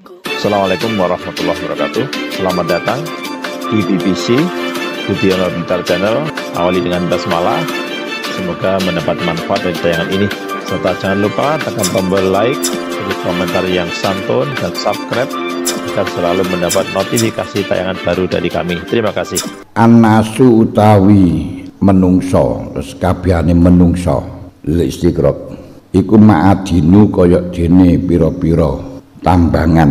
Assalamualaikum warahmatullahi wabarakatuh. Selamat datang di BBC Budiono Pintar Channel. Awali dengan basmalah. Semoga mendapat manfaat dari tayangan ini. Serta jangan lupa tekan tombol like, beri komentar yang santun, dan subscribe agar selalu mendapat notifikasi tayangan baru dari kami. Terima kasih. Anasu utawi menungso, terus kabehane menungso istiqraq iku ma'adinu kaya dene pira-pira tambangan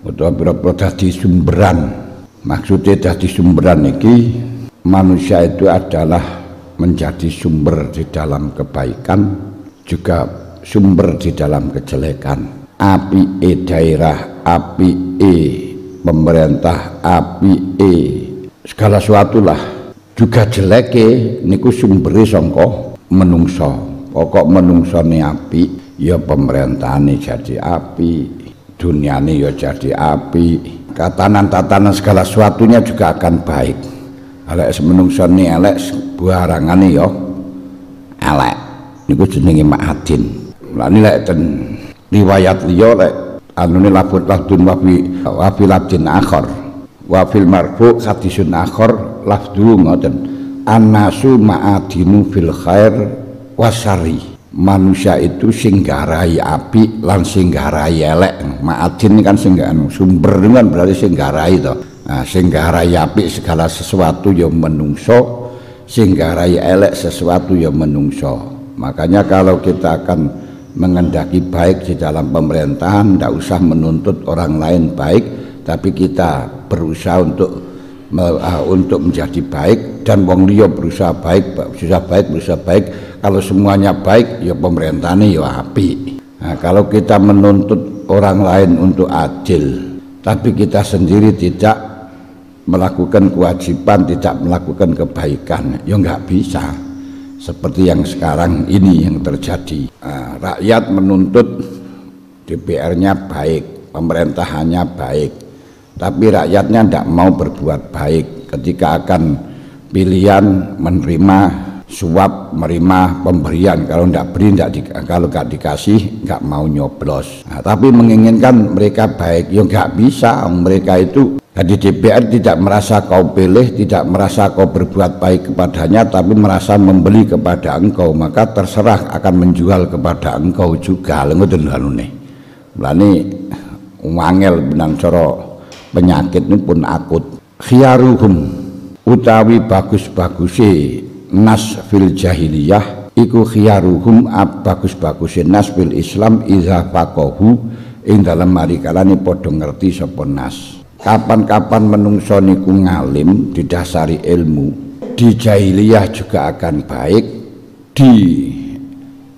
utawa pira-pira dadi sumberan. Maksudnya dadi sumberan iki manusia itu adalah menjadi sumber di dalam kebaikan, juga sumber di dalam kejelekan. Api daerah, api pemerintah, api segala sesuatu lah. Juga jeleke niku sumbere sangka menungso. Pokok menungsone api, ya pemerintahane jadi api, duniane ya jadi api, tatanan-tatanan segala sesuatunya juga akan baik. Elek menungsone elek, barangane ya elek. Niku jenenge ma'adin. Mulane lek ten riwayat liya lek anune labun wa fi labdin akhir wa fil marfu hadisun akhir lafdhu ngoten annasu ma'adinu fil khair wasari. Manusia itu singgarai api lan singgarai elek. Ma'adin kan sumber kan berarti singgarai to. Nah, singgarai api segala sesuatu yang menungso, singgarai elek sesuatu yang menungso. Makanya kalau kita akan mengendaki baik di dalam pemerintahan, tidak usah menuntut orang lain baik, tapi kita berusaha untuk menjadi baik, dan wong liya berusaha baik. Kalau semuanya baik, ya pemerintahnya ya api. Nah, kalau kita menuntut orang lain untuk adil, tapi kita sendiri tidak melakukan kewajiban, tidak melakukan kebaikan, ya nggak bisa. Seperti yang sekarang ini yang terjadi. Rakyat menuntut DPR-nya baik, pemerintahannya baik, tapi rakyatnya tidak mau berbuat baik. Ketika akan pilihan menerima suap, menerima pemberian, kalau tidak beri, kalau nggak dikasih nggak mau nyoblos. Nah, tapi menginginkan mereka baik, ya nggak bisa. Mereka itu di DPR tidak merasa kau pilih, tidak merasa kau berbuat baik kepadanya, tapi merasa membeli kepada engkau, maka terserah akan menjual kepada engkau juga. Ngoten halune. Mulane wangel benang cara penyakit ini pun akut. Khiyaruhum utawi bagus-baguse nas fil jahiliyah iku khiyaruhum bagus-baguse nas fil Islam idza faqahu ing dalem marikalane padha ngerti sapa nas. Kapan-kapan menungso niku ngalim, didasari ilmu, di jahiliyah juga akan baik, di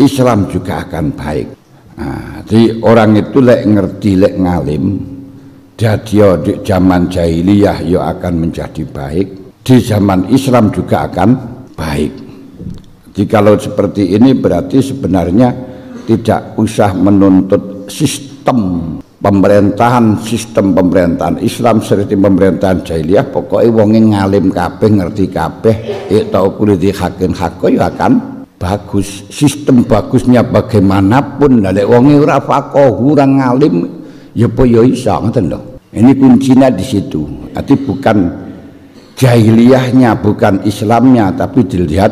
Islam juga akan baik. Nah, jadi orang itu lek ngerti, lek ngalim, jadi di zaman jahiliyah ya akan menjadi baik, di zaman Islam juga akan baik. Jadi kalau seperti ini berarti sebenarnya tidak usah menuntut sistem sistem pemerintahan Islam seperti pemerintahan jahiliyah. Pokoknya wonge ngalim kabeh, ngerti kabeh, tau kuliti hakin hakko ya akan bagus. Sistem bagusnya bagaimanapun lek wonge ora faqih, ora ngalim ya apa ya iso, ngoten lho. Ini kuncinya di situ. Arti bukan jahiliyahnya, bukan Islamnya, tapi dilihat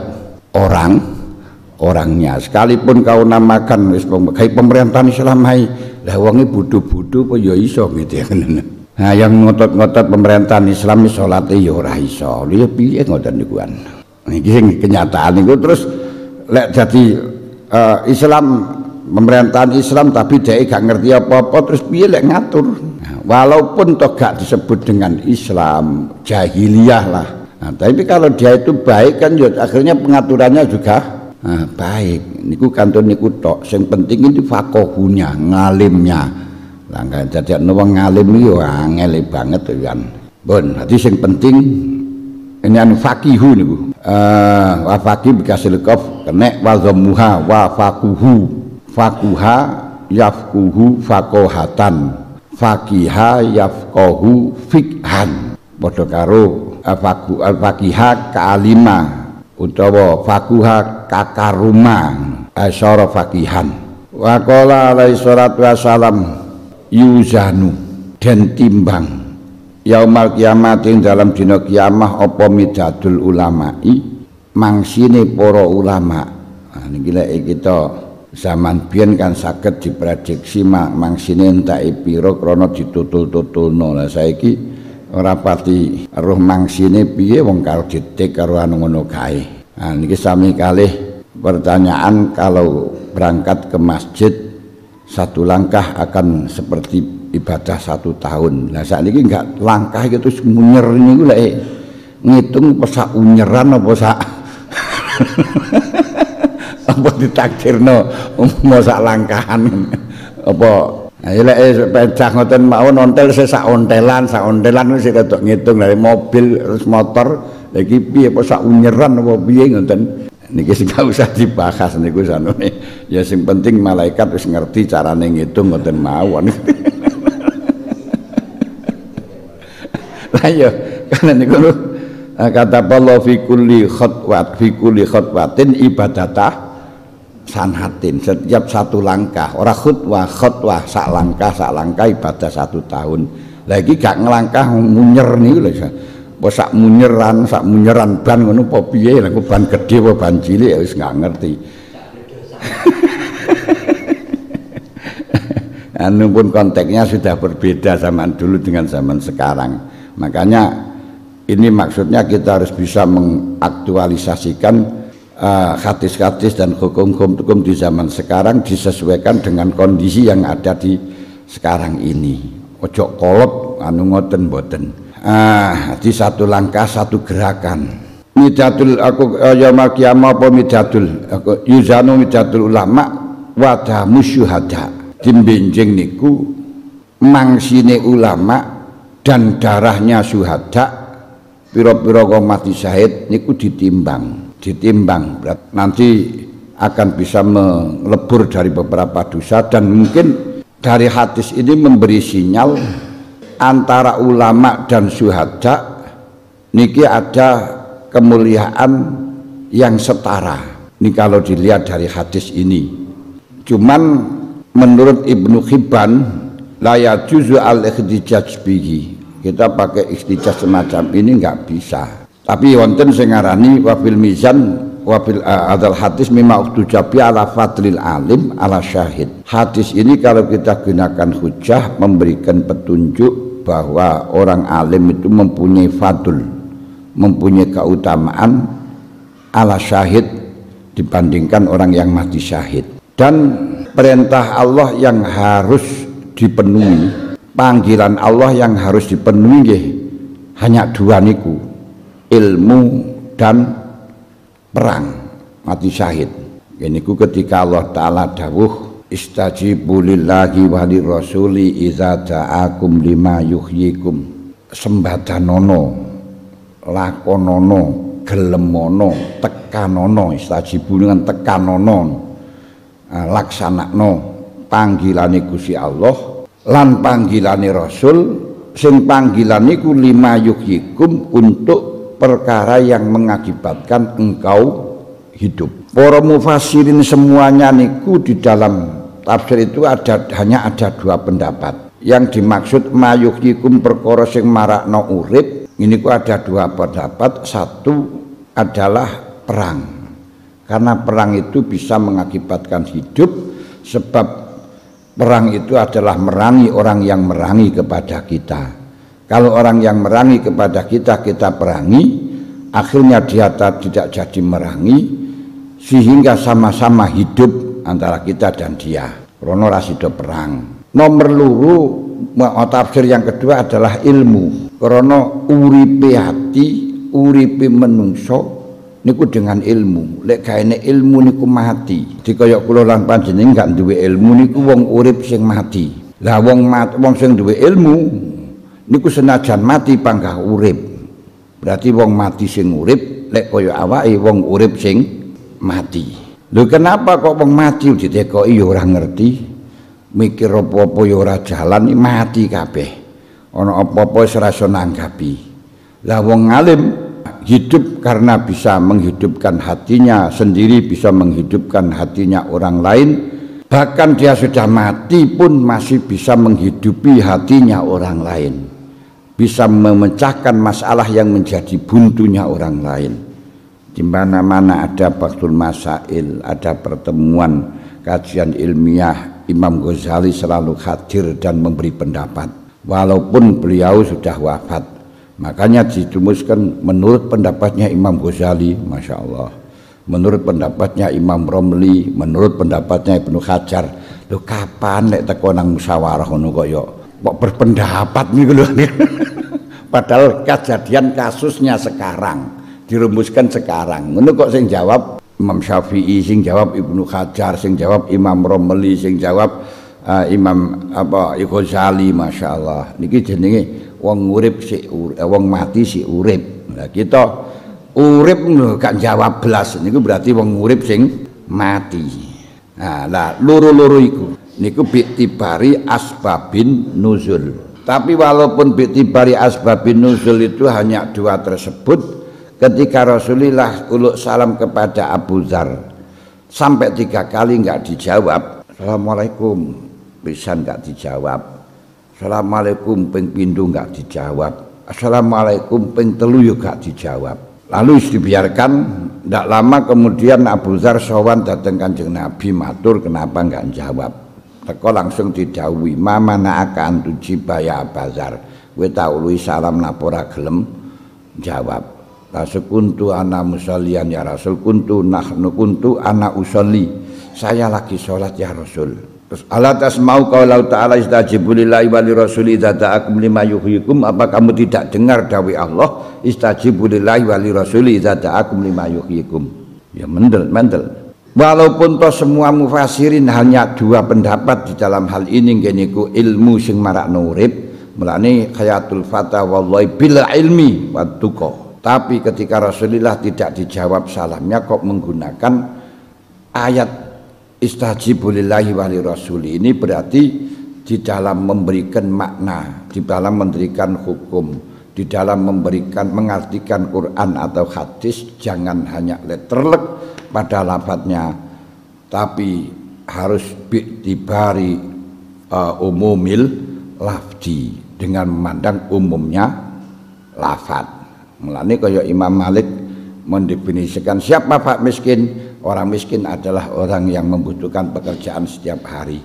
orangnya. Sekalipun kau namakan kayak pemerintahan Islam lah wonge bodho-bodho apa ya iso gitu ya. Nah, yang ngotot-ngotot pemerintahan Islam salate ya ora iso. Lha piye ngoten niku kan. Iki sing kenyataan niku. Terus lek dadi Islam, pemerintahan Islam tapi dhek gak ngerti apa-apa, terus piye lek ngatur. Nah, walaupun toh gak disebut dengan Islam, jahiliyah lah. Nah, tapi kalau dia itu baik kan ya akhirnya pengaturannya juga baik. Niku kantor niku tok. Sing penting itu fakohunya, ngalimnya. Lah kan dadi wong ngalim yo angel banget kan. Pun, dadi sing penting ini faqihu niku. Wa faqih bikasil qaf kenek wa dhammuha wa faquhu. Faquha yafquhu faqohatan. Faqiha yafqahu fiqhan. Padha karo faqiha ka'alima utawa faquha kakaruma asyara faqihan. Wa qala alaihi salatu wassalam yuzanu den timbang yaumal kiamat ing dalam dina kiamah apa midadul ulama'i mangsine para ulama. Nah niki lek kita zaman biyen kan saged diprediksi mangsine entake pira krana ditutul-tutulno. Lah saiki ora pati roh mangsine piye wong karo ditik karo anu ngono kae. Nah niki sami kalih pertanyaan, kalau berangkat ke masjid satu langkah akan seperti ibadah 1 tahun. Nah saat ini enggak langkah itu munyer niku lek ngitung apa sak unyeran apa sak apa ditakdirno mau sak langkahan apa. Ayo lek pedah ngoten mawon ontel sak ontelan wis ketok ngitung dari mobil terus motor lagi piye apa sak unyeran apa piye ngoten. Niki sing gak usah dibahas niku sanune. Ya sing penting malaikat wis ngerti carane ngitung ngoten mawon. Lah ya kan niku kata Allah fi kulli khatwatin ibadatah sanhatin. Setiap 1 langkah, ora khutwah sak langkah ibadah 1 tahun. Lagi gak ngelangkah munyer niku lho. Apa sak munyeran ban ngono apa piye, lha ban gedhe apa ban cilik wis gak ngerti. Anu pun konteksnya sudah berbeda zaman dulu dengan zaman sekarang. Makanya ini maksudnya kita harus bisa mengaktualisasikan hadis-hadis dan hukum-hukum di zaman sekarang disesuaikan dengan kondisi yang ada di sekarang ini. Ojo kolot anu ngoten mboten. Di 1 langkah 1 gerakan. Midadul aku yaumul qiyamah apa midadul aku yuzanu midadul ulama wa musyuhada. Dimbenjing niku mangsine ulama dan darahnya syuhada pira-pira wong mati syahid niku ditimbang berat. Nanti akan bisa melebur dari beberapa dosa, dan mungkin dari hadis ini memberi sinyal antara ulama dan syuhada niki ada kemuliaan yang setara. Ini kalau dilihat dari hadis ini. Cuman menurut Ibnu Hibban la yajuzu al-ihtijaj bihi. Kita pakai ihtijaj semacam ini enggak bisa. Tapi wonten sing ngarani wa fil mizan wa fil adzal hadis mimma utujabi ala fadlil alim ala syahid. Hadis ini kalau kita gunakan hujah memberikan petunjuk bahwa orang alim itu mempunyai fadl, mempunyai keutamaan ala syahid dibandingkan orang yang mati syahid. Dan perintah Allah yang harus dipenuhi, panggilan Allah yang harus dipenuhi hanya 2 niku, ilmu dan perang mati syahid. Niku ketika Allah Ta'ala dawuh istajibu lillahi wa lirrasuli idza da'akum lima yuhyikum, sembadanono lakonono gelemono tekanono, istajibu dengan tekanono laksanakno panggilane Gusti Allah lan panggilane Rasul sing panggilan niku lima yuhyikum, untuk perkara yang mengakibatkan engkau hidup. Para mufassirin semuanya niku di dalam tafsir itu hanya ada 2 pendapat. Yang dimaksud mayuhyikum perkara sing marakno urip, ini ku ada 2 pendapat. Satu adalah perang. Karena perang itu bisa mengakibatkan hidup, sebab perang itu adalah merangi orang yang merangi kepada kita. Kalau orang yang merangi kepada kita, kita perangi, akhirnya dia tidak jadi merangi, sehingga sama-sama hidup antara kita dan dia. Rono rasido perang. Nomor loro tafsir yang kedua adalah ilmu. Rono uripe hati, uripe menungso niku dengan ilmu. Lek gaene ilmu niku mati. Dikaya kula lan panjenengan gak duwe ilmu niku wong urip sing mati. Lah wong sing duwe ilmu niku senajan mati panggah urip. Berarti wong mati sing urip, lek kaya awake wong urip sing mati. Lho kenapa kok wong mati ditekoki ya ora ngerti, mikir apa-apa ya ora jalan, mati kabeh. Ana apa-apa wis ora iso nanggapi. Lah wong alim hidup karena bisa menghidupkan hatinya sendiri, bisa menghidupkan hatinya orang lain, Bahkan dia sudah mati pun masih bisa menghidupi hatinya orang lain, bisa memecahkan masalah yang menjadi buntunya orang lain. Di mana-mana ada Baqtul Masail, ada pertemuan kajian ilmiah, Imam Ghazali selalu hadir dan memberi pendapat walaupun beliau sudah wafat. Makanya dirumuskan menurut pendapatnya Imam Ghazali, Masya Allah, menurut pendapatnya Imam Romli, menurut pendapatnya Ibnu Hajar. Lho kapan nek teko nang musyawarah ngono kok berpendapat niku lho. Padahal kejadian kasusnya sekarang, dirumuskan sekarang. Ngono kok sing jawab Imam Syafi'i, sing jawab Ibnu Hajar, sing jawab Imam Romli, sing jawab Imam Ghazali, Masya Allah. Niki jenenge wong urip sik wong mati sik urip. Lah kita urip gak jawab belas niku berarti wong urip sing mati. Nah, lah loro-loro iku niku bi'tibari asbabin nuzul. Tapi walaupun bi'tibari asbabin nuzul itu hanya dua tersebut, ketika Rasulullah uluk salam kepada Abu Dzar sampai 3 kali enggak dijawab, Assalamualaikum bisa enggak dijawab, Assalamualaikum ping pindho enggak dijawab, Assalamualaikum ping telu yo enggak dijawab. Lalu dibiarkan, tidak lama kemudian Abu Dzar sowan datang Kanjeng Nabi matur kenapa enggak jawab. Teko langsung didhawuhi, "Mamana akan tujiba ya Abu Dzar." Kowe tak ului salam napa ora gelem jawab. Rasul kuntu ana musallian ya Rasul, kuntu ana usolli. Saya lagi sholat ya Rasul. Terus ala tasma'u qaulahu ta'ala istajibu lillahi wa lirasuli idza da'akum lima yuhyikum. Apa kamu tidak dengar dawuh Allah istajibu lillahi wa lirasuli idza da'akum lima yuhyikum? Ya mendel. Walaupun toh semua mufassirin hanya dua pendapat di dalam hal ini ngeniku ilmu sing marakno urip, mulane Hayatul Fatah wallahi bil ilmi wat tuqa. Tapi ketika Rasulullah tidak dijawab salamnya kok menggunakan ayat istajibu lillahi wa lirasuli, ini berarti di dalam memberikan makna, di dalam memberikan hukum, di dalam mengartikan Quran atau hadis jangan hanya letterlek pada lafadznya, tapi harus dibari umumil lafzi dengan memandang umumnya lafadz. Mulane kaya Imam Malik mendefinisikan siapa Pak miskin? Orang miskin adalah orang yang membutuhkan pekerjaan setiap hari.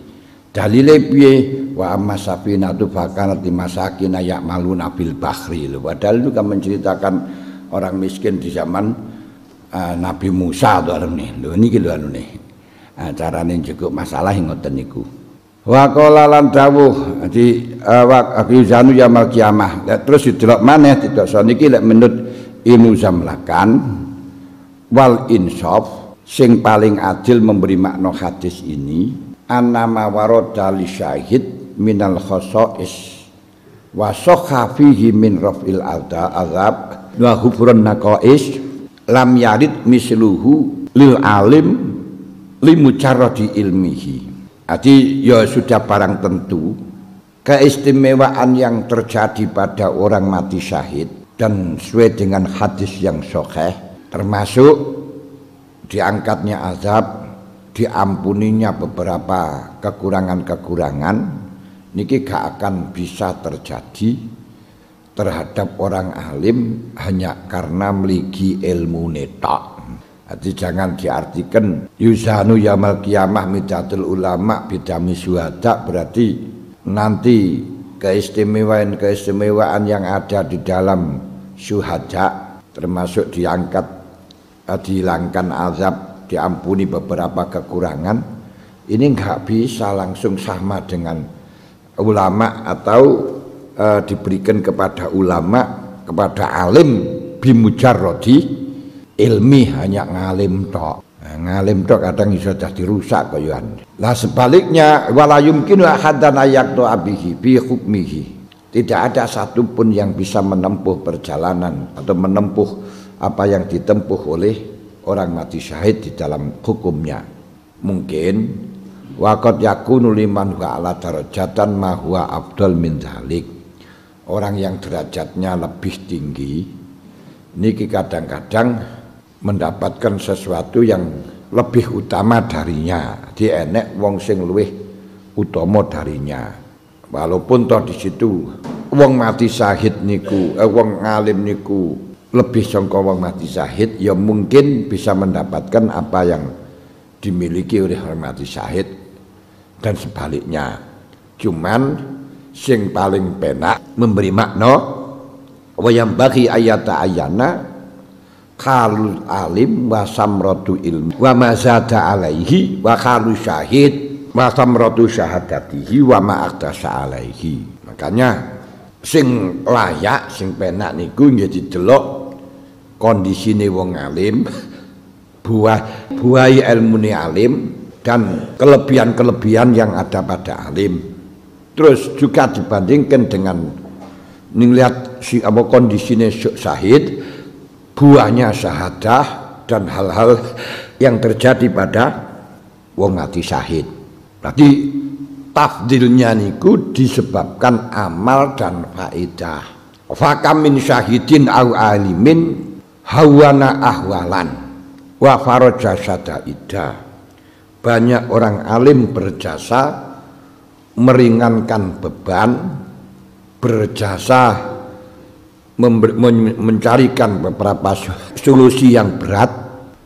Dalile piye? Wa amma safinatu fakanat limasakin ya'maluna bil bahri. Padahal itu kan menceritakan orang miskin di zaman Nabi Musa to arene. Lho niki lho anune. Carane njeguk masalah ngoten niku. Wa qala lan dawuh di yuzanu yaumil kiamah. Terus didelok maneh didokso niki lek menurut ilmu zamlakan wal insaf sing paling adil memberi makna hadis ini annama warada li syahid minal khosais wa sahha fihi min raf'il azab wa hufrun naqais lam yarid misluhu lil alim li mujarradi ilmihi. Jadi ya sudah barang tentu keistimewaan yang terjadi pada orang mati syahid dan sesuai dengan hadis yang sahih termasuk diangkatnya azab, diampuninya beberapa kekurangan-kekurangan niki gak akan bisa terjadi terhadap orang alim hanya karena memiliki ilmu netak. Jadi jangan diartikan yuzanu yaumil qiyamah midatul ulama bidami syuhada, berarti nanti keistimewaan yang ada di dalam syuhada termasuk diangkat, dihilangkan azab, diampuni beberapa kekurangan, ini enggak bisa langsung sama dengan ulama atau diberikan kepada ulama, kepada alim bimujarrodi ilmi hanya ngalim tok. Ngalim tok kadang iso dadi rusak kayaan. Lah sebaliknya wala yumkinu ahadan ayaqtu abihi bi hukmihi. Tidak ada satupun yang bisa menempuh perjalanan atau menempuh apa yang ditempuh oleh orang mati syahid di dalam hukumnya. Mungkin waqad yakunu liman huwa ala darajatan ma huwa afdal min dzalik. Orang yang derajatnya lebih tinggi niki kadang-kadang mendapatkan sesuatu yang lebih utama darinya. Di enek wong sing luwih utama darinya. Walaupun toh di situ wong mati syahid niku, wong ngalim niku lebih sangka wong mati syahid, ya mungkin bisa mendapatkan apa yang dimiliki oleh orang mati syahid dan sebaliknya. Cuman sing paling penak memberi makna wa yang bagi ayata ayana khalul alim wa samratu ilmi wa ma zada alaihi wa khalu syahid wa samratu syahadatihi wa ma aqtasa alaihi. Makanya sing layak sing penak niku nggih didelok kondisine wong alim, buai ilmune alim dan kelebihan-kelebihan yang ada pada alim. Terus juga dibandingkan dengan melihat kondisine syahid, buahnya syahadah dan hal-hal yang terjadi pada wong mati syahid. Berarti tafdilnya niku disebabkan amal dan faedah. Fakam min syahidin au alimin hawana ahwalan wa faraja syadaida. Banyak orang alim berjasa meringankan beban, berjasa mencarikan beberapa solusi yang berat.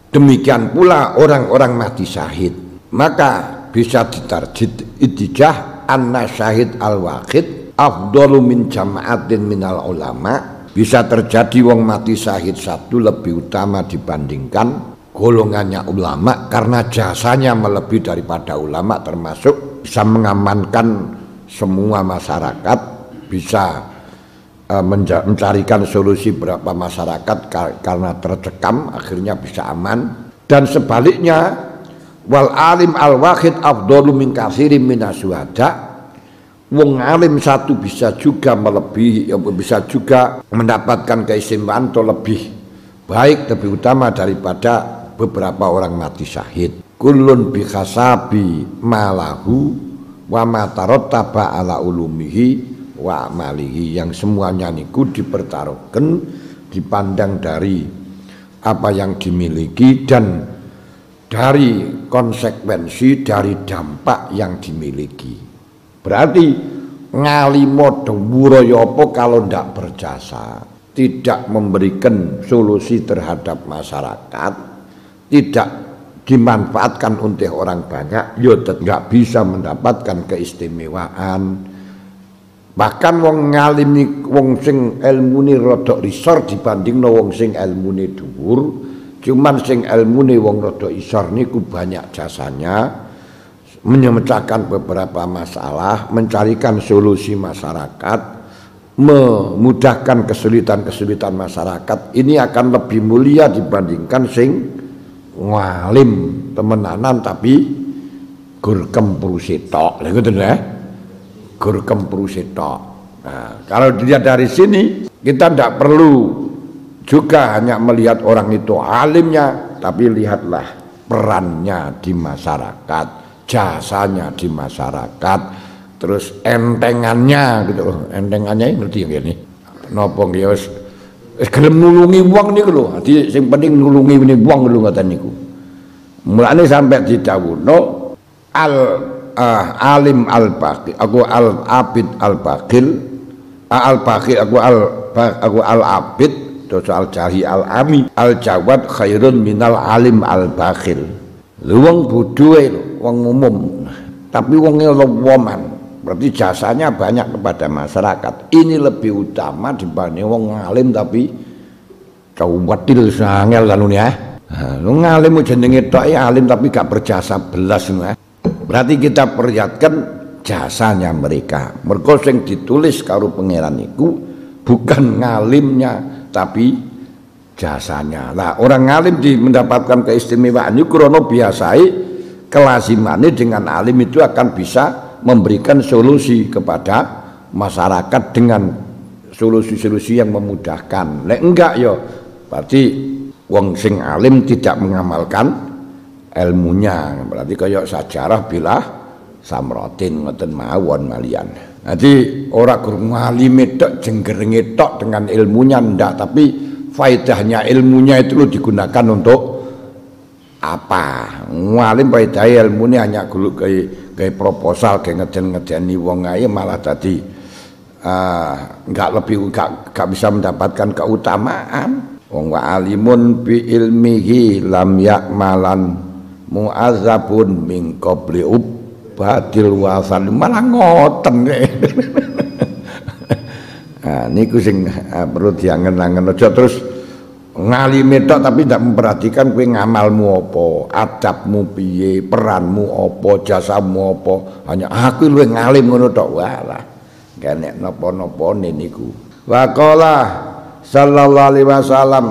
Demikian pula orang-orang mati syahid. Maka bisa ditarjid idijah anna syahid al-waqid afdalu min jama'atin minal ulama. Bisa terjadi wong mati syahid satu lebih utama dibandingkan golongannya ulama karena jasanya melebihi daripada ulama, termasuk bisa mengamankan semua masyarakat, bisa mencarikan solusi beberapa masyarakat karena tercekam akhirnya bisa aman. Dan sebaliknya wal alim al wahid afdalu min katsirin minasyuhada. Wong alim satu bisa juga melebihi, bisa juga mendapatkan keistimewaan atau lebih baik, lebih utama daripada beberapa orang mati syahid. Kullun bi khasabi malahu wa ma tarattaba ala ulumihi wa amalihi, yang semuanya niku dipertaruhkan dipandang dari apa yang dimiliki dan dari konsekuensi dari dampak yang dimiliki. Berarti ngalimo dhuwur ya apa kalau ndak berjasa, tidak memberikan solusi terhadap masyarakat, tidak dimanfaatkan oleh orang banyak, ya nggak bisa mendapatkan keistimewaan. Bahkan wong ngalim wong sing ilmune rada isor dibandingno wong sing ilmune dhuwur, cuman sing ilmune wong rada isor niku banyak jasanya menyemecahkan beberapa masalah, mencarikan solusi masyarakat, memudahkan kesulitan-kesulitan masyarakat. Ini akan lebih mulia dibandingkan sing ngalim temenanan tapi gur kempru sitok. Lha ngoten ya. Gur kempru sitok. Nah, kalau dilihat dari sini kita tidak perlu juga hanya melihat orang itu alimnya, tapi lihatlah perannya di masyarakat, jasanya di masyarakat, terus entengannya gitu loh. Entengannya ngerti ya ini. Napa nggih wis gelem nulungi wong niku lho. Dadi sing penting nulungi wong lho ngoten niku. Mulane sampai didhawuhno alim al-baqi, aku al-abid al-baqil, al-baqi aku al-abid, terus al-jahi al-ami, al-jawad khairun minal alim al-baqil. Lu wong bodho lho, wong umum, tapi wonge lowoman, berarti jasanya banyak kepada masyarakat. Ini lebih utama dibanding wong ngalim tapi cawatil sangel kan ya. Lu ngalim jenenge tok alim tapi gak berjasa belas ya. Berarti kita perlihatkan jasanya mereka. Mergo sing ditulis karo pangeran niku bukan ngalimnya tapi jasanya. Nah, orang ngalim mendapatkan keistimewaan niku krana biasai kelazimane dengan alim itu akan bisa memberikan solusi kepada masyarakat dengan solusi-solusi yang memudahkan. Nek enggak ya berarti wong sing alim tidak mengamalkan ilmunya, berarti kaya sajarah bilah samrotin ngoten mawon malian. Jadi ora guru ngalime tok jenggerenge tok dengan ilmunya ndak, tapi faedahnya ilmunya itu digunakan untuk apa? ngalim paedahe ilmune hanya gulu kayak proposal kayak ngeden-ngedeni wong ae malah tadi enggak bisa mendapatkan keutamaan. Wong wa alimun bi ilmihi lam ya'malan mu'azzabun min qabli ubadil wasal malah ngoten. Niku sing perlu diangen-angen aja terus ngalime tok tapi tidak memperhatikan kowe ngamalmu apa, adabmu piye, peranmu apa, jasamu apa. Hanya aku luwih ngalim ngono tok walah. Kene napa-napane niku. Wa qala sallallahu alaihi wasallam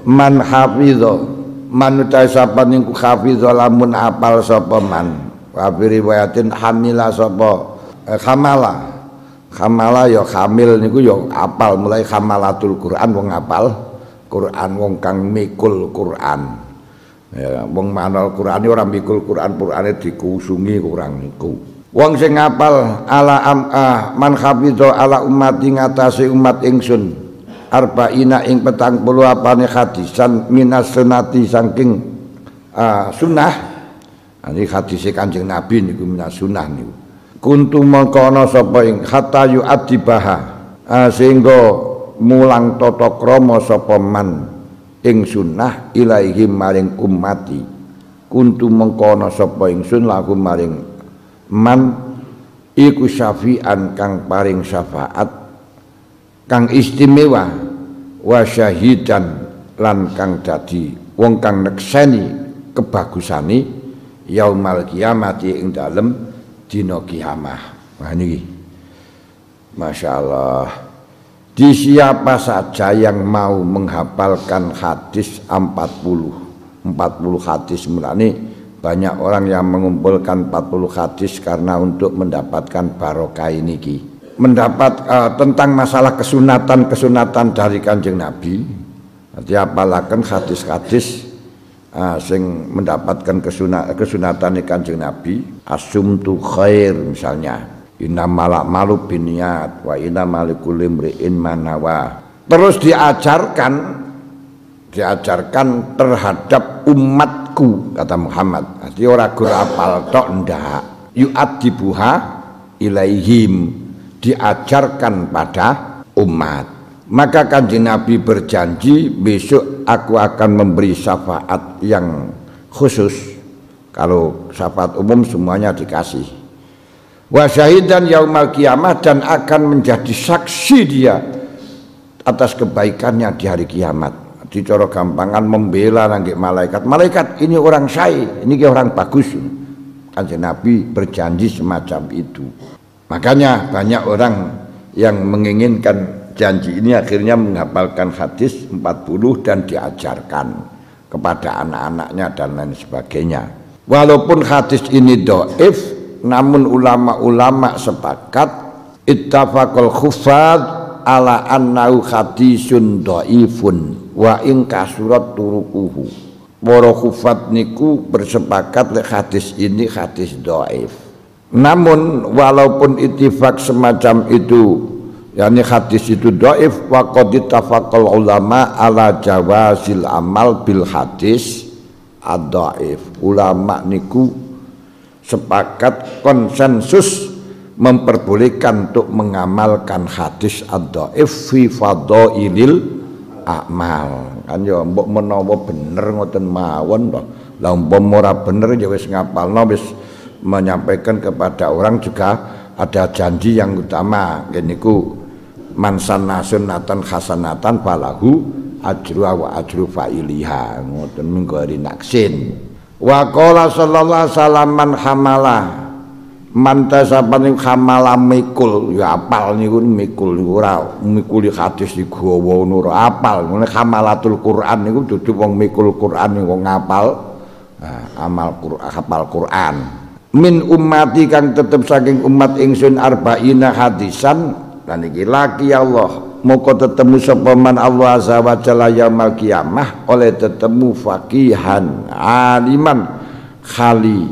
man hafidho man sapa niku hafidho lamun apal sapa man. Wa riwayatin hamila sapa khamala ya hamil niku ya apal mulai khamalatul Quran wong apal Quran wong kang mikul Quran ya wong manal Qurane ora mikul Quran Qurane dikusungi kurang niku wong sing ngapal ala man hafidho ala ummati ngatasi umat ingsun arba'ina ing 40 apane hadisan minas sunati saking sunnah ini hadise Kanjeng Nabi niku minas sunnah niku kuntu mangkono sapa ing hatta yu'adibaha sehingga mulang tata krama sapa man ing sunnah ilaihi maring ummati kuntu mengkono sapa ingsun lagu maring man iku syafi'an kang paring syafaat kang istimewa wa syahidan lan kang dadi wong kang nekseni kebagusane yaumal kiamati ing dalem dina kiamah. Wah niki masyaallah. Di siapa saja yang mau menghafalkan hadis 40 hadis mulane banyak orang yang mengumpulkan 40 hadis karena untuk mendapatkan barokah niki mendapat tentang masalah kesunatan dari Kanjeng Nabi. Nanti apalaken hadis-hadis sing mendapatkan kesunatan Kanjeng Nabi asumtu khair misalnya innamal a'malu binniyat wa innamal likulli imri'in ma nawa. Terus diajarkan terhadap umatku kata Muhammad. Arti ora gur apal tok ndak. Yu'adibuha ilaihim diajarkan pada umat. Maka Kanjeng Nabi berjanji besok aku akan memberi syafaat yang khusus. Kalau syafaat umum semuanya dikasih. Wa syahidan yaumal kiamah dan akan menjadi saksi dia atas kebaikannya di hari kiamat. Dicara gampangan membela nangge malaikat ini orang syai, ini orang bagus. Kanjeng Nabi berjanji semacam itu. Makanya banyak orang yang menginginkan janji ini akhirnya menghafalkan hadis 40 dan diajarkan kepada anak-anaknya dan lain sebagainya. Walaupun hadis ini dhaif, namun ulama-ulama sepakat ittafaqul khuffaz ala annahu hadisun dhaifun wa in kasurat turuquhu. Para khuffaz niku bersepakat lek hadis ini hadis dhaif. Namun walaupun ittifaq semacam itu yakni hadis itu dhaif wa qad ittafaqal ulama ala jawazil amal bil hadis ad-dhaif. Ulama niku sepakat konsensus memperbolehkan untuk mengamalkan hadis ad-dhaif fi fadhailil a'mal. Kan ya mbok menawa bener ngoten mawon to. Lah umpama ora bener ya wis ngapalno wis menyampaikan kepada orang juga ada janji yang utama niku man sanna sunnatan hasanatan falahu ajru wa ajru fa'iliha ngoten minggu naksin. Wa qala sallallahu alaihi wasallam man hamala man tasabani hamala mikul ya apal niku mikul ora mikuli hadis digawa ngono ora apal ngene hamalatul Quran niku dudu wong mikul Quran wong ngapal amal Quran hafal Quran min ummati kang tetep saking umat ingsun arba'ina hadisan lan iki laki Allah moko tetemu sapa man Allah azza wa jalla yaumil qiyamah oleh tetemu faqihan aliman khali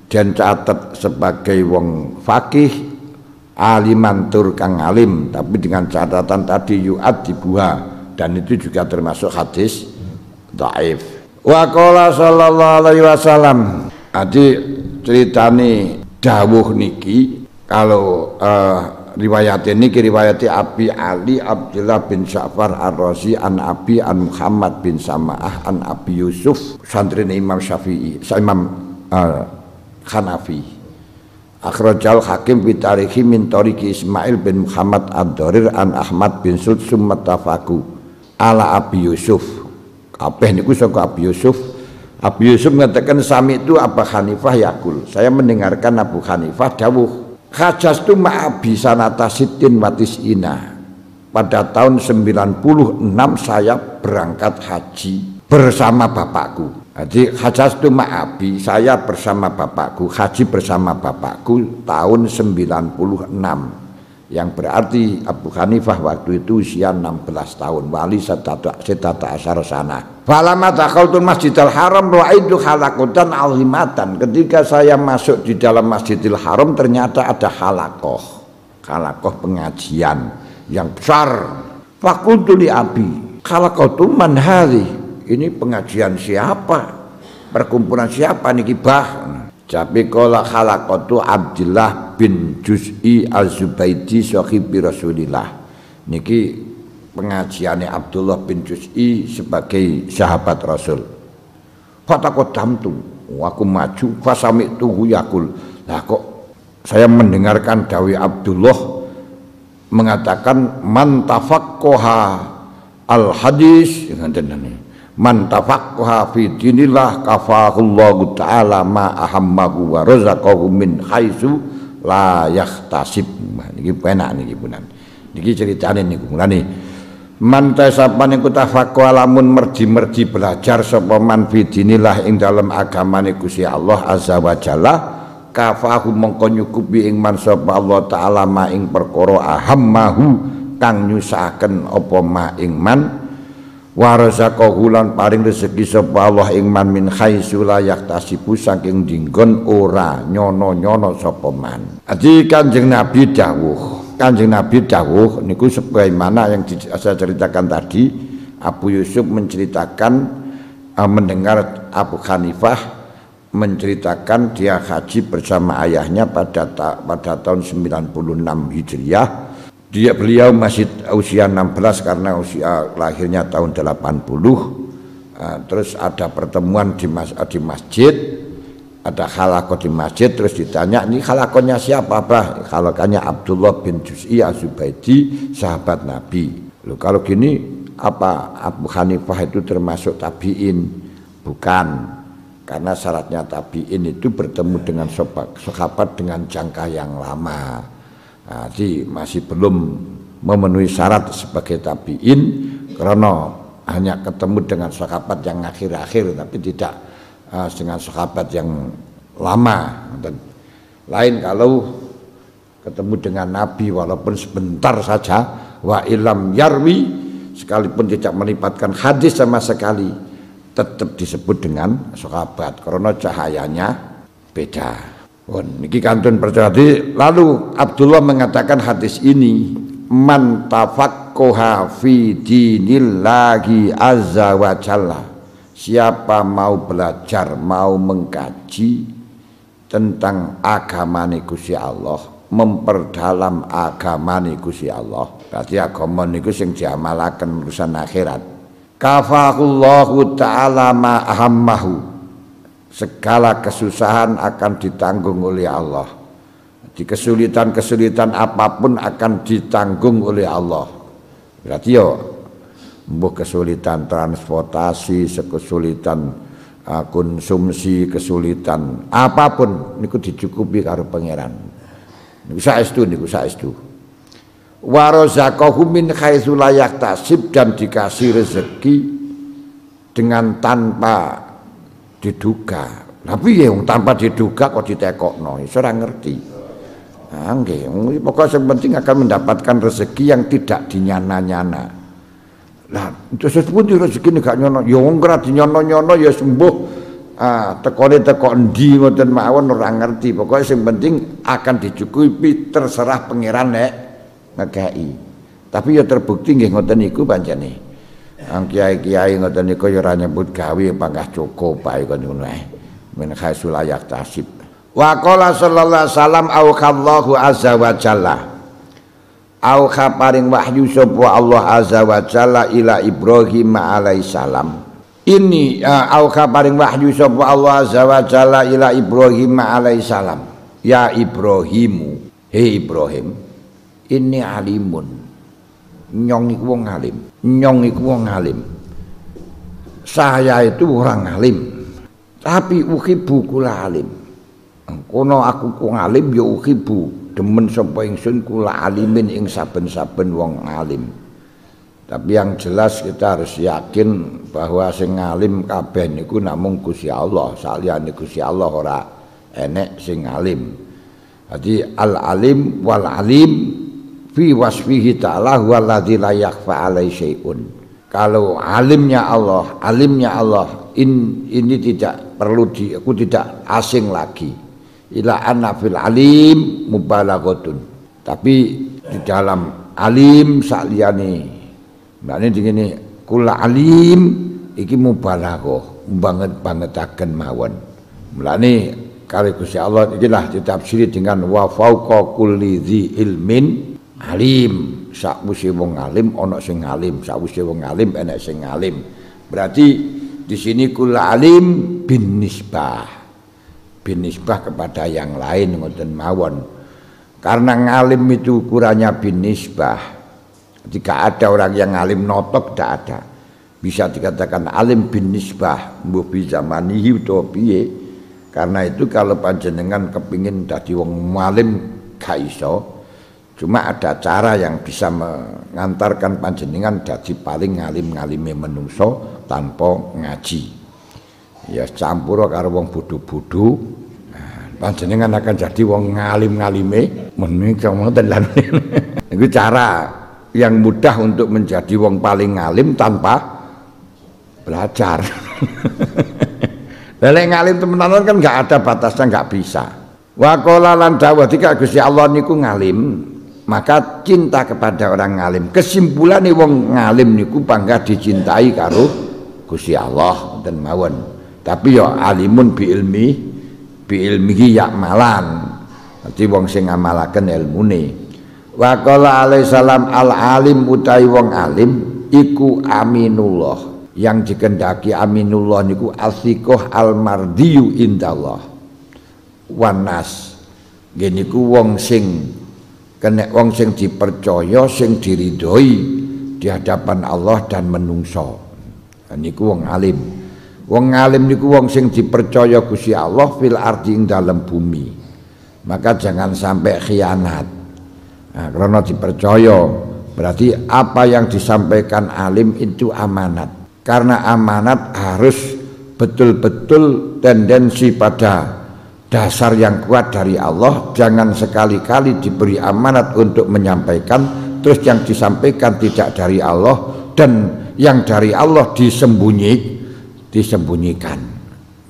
dan catat sebagai wong faqih aliman tur kang alim tapi dengan catatan tadi yu'ad dibuha dan itu juga termasuk hadis dhaif. Wa qala sallallahu alaihi wasallam. Adi ceritane dawuh niki kalau riwayat ini riwayat Abi Ali Abdullah bin Ja'far Ar-Razi an Abi an Muhammad bin Sama'ah an Abi Yusuf santri Imam Syafi'i Imam Hanafi akhrajal Hakim bi tarikhi min tariqi Ismail bin Muhammad Ad-Darir an Ahmad bin Sudsum matafaku ala Abi Yusuf kabeh niku saka Abi Yusuf. Abi Yusuf mengatakan sami itu Abu Hanifah yakul, saya mendengarkan Abu Hanifah dawuh hajastu ma'abi sanata sitin watis'ina. Pada tahun 96 saya berangkat haji bersama bapakku. Jadi hajastu ma'abi, saya bersama bapakku, haji bersama bapakku tahun 96. Yang berarti Abu Hanifah waktu itu usia 16 tahun. Wali setata asyara sana. Falama dakhaltul Masjidil Haram ra'aitu halakotan alhimatan. Ketika saya masuk di dalam Masjidil Haram ternyata ada halakoh pengajian yang besar. Fakultu li abi, halakotu man hadhi? Ini pengajian siapa? Perkumpulan siapa niki bah? Jabi kola halakotu Abdullah bin Juz'i al-Zubaidi sahibi Rasulillah. Niki pengajiannya Abdullah bin Juz'i sebagai sahabat Rasul. Fatakodamtu, aku maju fasami'tuhu yakul. Lah kok saya mendengarkan dawi Abdullah mengatakan man tafaqqaha al-hadis man tafaqqaha fi dinillah kafahullahu ta'ala ma ahammahu wa razaqahu min haitsu la yahtasib. Niki penak niki punan. Niki ceritane niku mulane man tasapa niku tafaqqaha lamun merji-merji belajar sapa man fi dinillah ing dalem agamane Gusti Allah azza wa jalla kafahu mongko nyukupi ing man sapa Allah taala ma ing perkara ahammahu kang nyusahaken apa ma ing man wa razaqahu lan paring rezeki sapa Allah ing man min haitsu la yahtasibu saking dinggon ora nyono-nyono sapa man. Adi Kanjeng Nabi dawuh niku sebagaimana yang saya ceritakan tadi. Abu Yusuf menceritakan mendengar Abu Hanifah menceritakan dia haji bersama ayahnya pada tahun 96 Hijriah. Beliau masih usia 16 karena usia lahirnya tahun 80. Terus ada pertemuan di masjid, ada halakoh di masjid, terus ditanya ini halakohnya siapa bah? Halakohnya Abdullah bin Juz'i Az-Zubaidi sahabat Nabi. Loh, kalau gini apa Abu Hanifah itu termasuk tabi'in? Bukan, karena syaratnya tabi'in itu bertemu dengan sahabat dengan jangka yang lama. Jadi masih belum memenuhi syarat sebagai tabi'in karena hanya ketemu dengan sahabat yang akhir-akhir tapi tidak dengan sahabat yang lama. Dan lain kalau ketemu dengan Nabi walaupun sebentar saja, wa ilam yarwi, sekalipun tidak melibatkan hadis sama sekali tetap disebut dengan sahabat karena cahayanya beda. Niki kantun percaya. Lalu Abdullah mengatakan hadis ini man tafaqqaha fi dinillahi azza wa jalla, siapa mau belajar mau mengkaji tentang agamane Gusti Allah, memperdalam agamane Gusti Allah, berarti agama niku sing diamalaken urusan akhirat. Kafahullahu ta'ala ma ahammahu, segala kesusahan akan ditanggung oleh Allah. Di kesulitan-kesulitan apapun akan ditanggung oleh Allah. Berarti yo mbuh kesulitan transportasi, kesulitan konsumsi, kesulitan apapun niku dicukupi karo pangeran. Niku saestu. Wa razaqahu min haitsu la yahtasib, dan dikasih rezeki dengan tanpa diduga. Tapi ya tanpa diduga kok ditekokno, iso ora ngerti. Nggih, pokoknya yang penting akan mendapatkan rezeki yang tidak dinyana-nyana. Lah, terus pun rezeki gak nyono, ya wong ora dinyono-nyono ya sembuh. Tekone teko endi ngoten mawon ora ngerti. Pokoknya yang penting akan dicukupi, terserah pangeran nek ngekei. Tapi ya terbukti nggih ngoten niku pancene. Ang kiai-kiai ngoten niku ya ora nyebut gawe pangkah cukup bae kon ngono ae. Min khaisul ayak tasib. Wa qala sallallahu alaihi wasallam auqallahu azza wa jalla. Auqa paring wahyu sapa Allah azza wa jalla ila Ibrahim alaihi salam. Ini auqa paring wahyu sapa Allah azza wa jalla ila Ibrahim alaihi salam. Ya Ibrahimu, hei Ibrahim, ini alimun. Nyong iku wong alim. Nyong iku wong alim. Saya itu orang alim. Tapi uhibu kula alim. Kono aku ku alim ya uhibu. Demen sapa ingsun kula alimin ing saben-saben wong alim. Tapi yang jelas kita harus yakin bahwa sing alim kabeh niku namung Gusti Allah. Saliyane Gusti Allah ora enek sing alim. Jadi al-alim wal alim fi wasfihi ta'ala huwallazi la yakhfa alaihi syai'un. Kalau alimnya Allah ini tidak perlu aku tidak asing lagi. Ila anna fil alim mubalaghatun. Tapi di dalam alim saliyane maknane dingene kula alim iki mubalaghah banget-bangetaken mawon. Mulane kali Gusti Allah ikilah ditafsiri dengan wa fauqa kulli dzi ilmin alim. Sakwise wong alim ana sing alim, sakwise wong alim enek sing alim. Berarti di sini kul alim bin nisbah kepada yang lain ngoten mawon. Karena ngalim itu ukurannya bin nisbah. Jika ada orang yang alim notok tidak ada. Bisa dikatakan alim bin nisbah mbuh bi zamanihi utawa piye. Karena itu kalau panjenengan kepingin dadi wong alim gak iso. Cuma ada cara yang bisa mengantarkan panjenengan dadi paling ngalim-ngalime menungso tanpa ngaji. Ya campur karo wong bodho-bodho. Nah, panjenengan akan jadi wong ngalim-ngalime menika ngoten lan. Iku cara yang mudah untuk menjadi wong paling ngalim tanpa belajar. Lelek ngalim temenan kan enggak ada batasnya, enggak bisa. Wa qala lan dawuh dika Gusti Allah niku ngalim. Maka cinta kepada orang ngalim. Kesimpulannya wong ngalim niku bangga dicintai karo Gusti Allah dan mawon. Tapi ya alimun bi ilmihi ya'malan. Dadi wong sing ngamalaken ilmune. Wa qala alaihi salam al alim utawi wong alim iku aminullah. Yang dikendaki aminullah niku asiqah al mardiyu indallah. Wanas. Geniku wong sing kena wong sing dipercaya sing diridhoi di hadapan Allah dan menungso. Niku wong alim. Wong alim niku wong sing dipercaya Gusti Allah fil ardi ing dalem bumi. Maka jangan sampai khianat. Nah, karena dipercaya berarti apa yang disampaikan alim itu amanat. Karena amanat harus betul-betul tendensi pada dasar yang kuat dari Allah. Jangan sekali-kali diberi amanat untuk menyampaikan terus yang disampaikan tidak dari Allah dan yang dari Allah disembunyikan.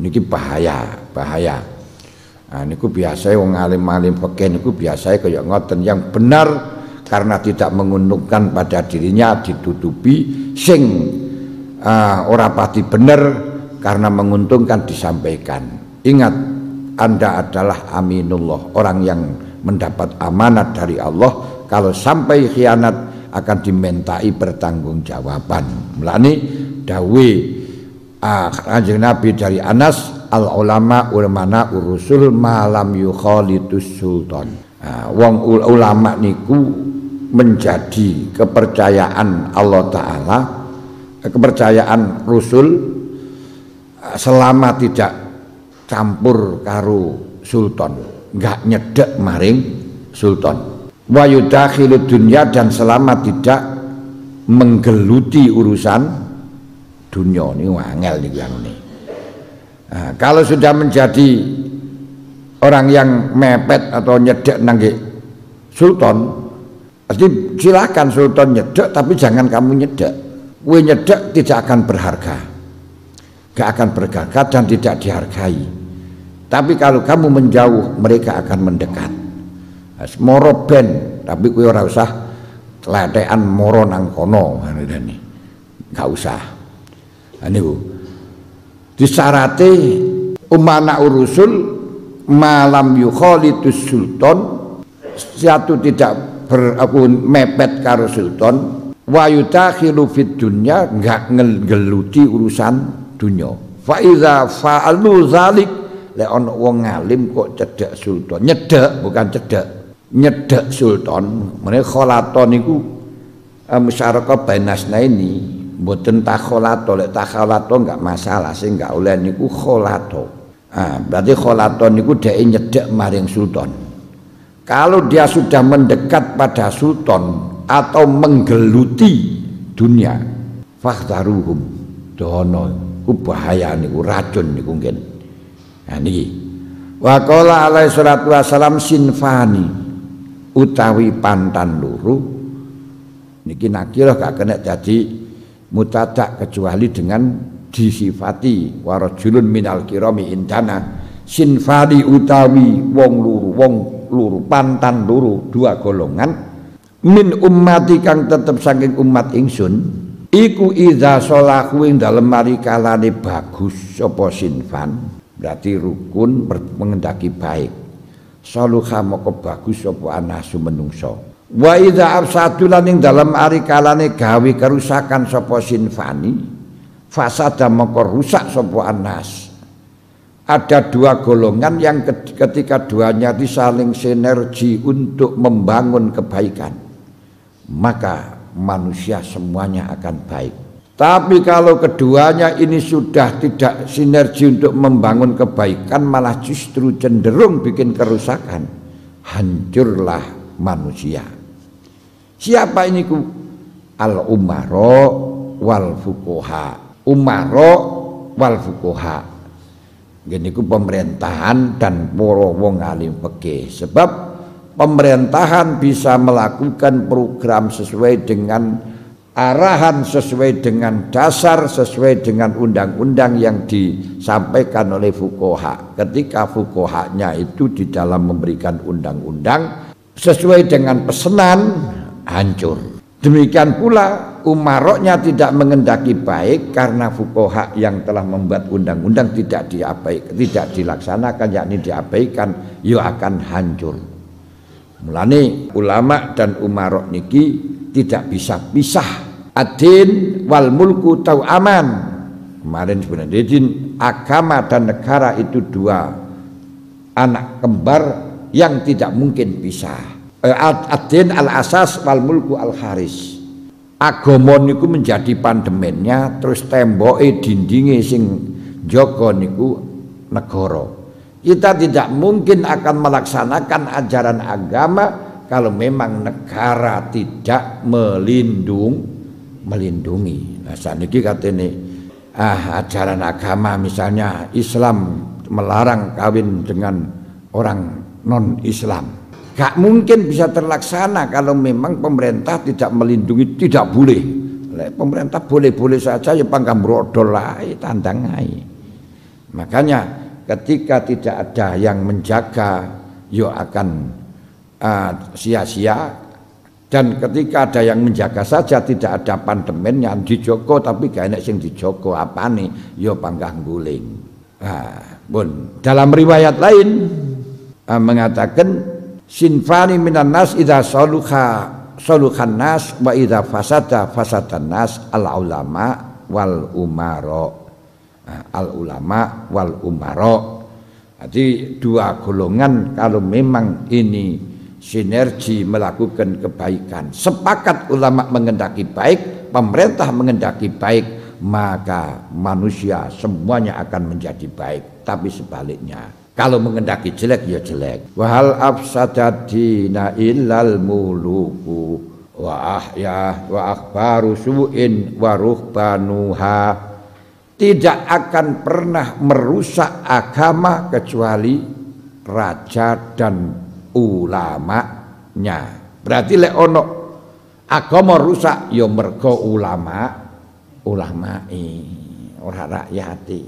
Niki bahaya. Nah, niku biasa wong alim-alim fikih niku biasa kaya ngoten, yang benar karena tidak menguntungkan pada dirinya ditutupi, sing ora pati bener karena menguntungkan disampaikan. Ingat, Anda adalah aminullah, orang yang mendapat amanat dari Allah. Kalau sampai khianat akan dimintai pertanggungjawaban. Mulane dawuh Kanjeng Nabi dari Anas, al ulama ulmana urusul malam yukhalitus sultan. Wong ulama niku menjadi kepercayaan Allah Ta'ala, kepercayaan Rasul selama tidak campur karo sultan, enggak nyedek maring sultan. Wa yudakhilud dunya, dan selama tidak menggeluti urusan dunia. Ini angel nih yang ini. Nah, kalau sudah menjadi orang yang mepet atau nyedek nangge sultan, pasti silakan sultan nyedek, tapi jangan kamu nyedek. Kowe nyedek tidak akan berharga, gak akan berharga dan tidak dihargai. Tapi kalau kamu menjauh, mereka akan mendekat. Moro ben, tapi kowe ora usah teletekan moro nang kono. Gak usah. Niku disarate umana urusul malam yukhalitus sultan, satu tidak mepet karo sultan, wa yutakhilu fid dunya, enggak ngegeluti urusan dunya. Fa iza fa'alu zalik, lek ana wong ngalim kok cedhek sultan, nyedhek bukan cedhek, nyedhek sultan. Meneh khalaton niku musyarakah bainasna ini mboten takhalato, lek takhalato enggak masalah, sing enggak oleh niku khalato. Berarti khalaton niku dhek nyedhek maring sultan. Kalau dia sudah mendekat pada sultan atau menggeluti dunia, fakhtaruhum dono ku bahaya niku, racun niku nggih. Nah niki. Wa qala alaihi salatu wasalam sinfani utawi pantan loro niki nakirah gak kena jadi mutadak kecuali dengan disifati warajulun minal kirami indana. Sinfani utawi wong luru pantan luru, dua golongan min ummati kang tetep saking umat ingsun iku idza shalahu ing dalem mari kalane bagus sapa sinfan, berarti rukun mengendaki baik. Saluha moko bagus sapa anasu menungso. Wa idza afsadu lan ing dalem ari kalane gawe kerusakan sapa sinfani, fasada moko rusak sapa anas. Ada dua golongan yang ketika duanya saling sinergi untuk membangun kebaikan, maka manusia semuanya akan baik. Tapi kalau keduanya ini sudah tidak sinergi untuk membangun kebaikan, malah justru cenderung bikin kerusakan, hancurlah manusia. Siapa ini ku? Al-umaro wal fuqaha. Umaro wal fuqaha. Gini ku pemerintahan dan para wong alim fikih. Sebab pemerintahan bisa melakukan program sesuai dengan arahan, sesuai dengan dasar, sesuai dengan undang-undang yang disampaikan oleh fuqaha. Ketika fuqahanya itu di dalam memberikan undang-undang sesuai dengan pesanan, hancur. Demikian pula umaroknya tidak mengendaki baik karena fuqaha yang telah membuat undang-undang tidak dilaksanakan, yakni diabaikan, ya akan hancur. Mulane ulama dan umarok niki tidak bisa pisah. Adin wal mulku tau aman. Kemarin sebenarnya agama dan negara itu dua anak kembar yang tidak mungkin pisah. Ad-din al-asas wal mulku al-haris. Agama niku menjadi pandemennya, terus temboke dindinge sing jaga niku negara. Kita tidak mungkin akan melaksanakan ajaran agama kalau memang negara tidak melindungi. Nah saniki katene ajaran agama misalnya Islam melarang kawin dengan orang non-Islam. Gak mungkin bisa terlaksana kalau memang pemerintah tidak melindungi, tidak boleh. Pemerintah boleh-boleh saja ya pangkam brodol lae tandangai. Makanya ketika tidak ada yang menjaga ya akan sia-sia, dan ketika ada yang menjaga saja tidak ada pandemennya dijogo tapi gak enak sing dijogo apane ya panggah guling. Pun dalam riwayat lain mengatakan sinfani minan nas idza saluhan nas wa idza fasadan nas al ulama wal umara. Al ulama wal umara. Jadi dua golongan kalau memang ini sinergi melakukan kebaikan, sepakat ulama mengendaki baik, pemerintah mengendaki baik, maka manusia semuanya akan menjadi baik. Tapi sebaliknya, kalau mengendaki jelek ya jelek. Wahal afsadadina illal muluku wa ahya wa akhbaru su'in wa ruhbanuha. Tidak akan pernah merusak agama kecuali raja dan ulamanya. Berarti lek ono agama rusak ya mergo ulama ora rakyate.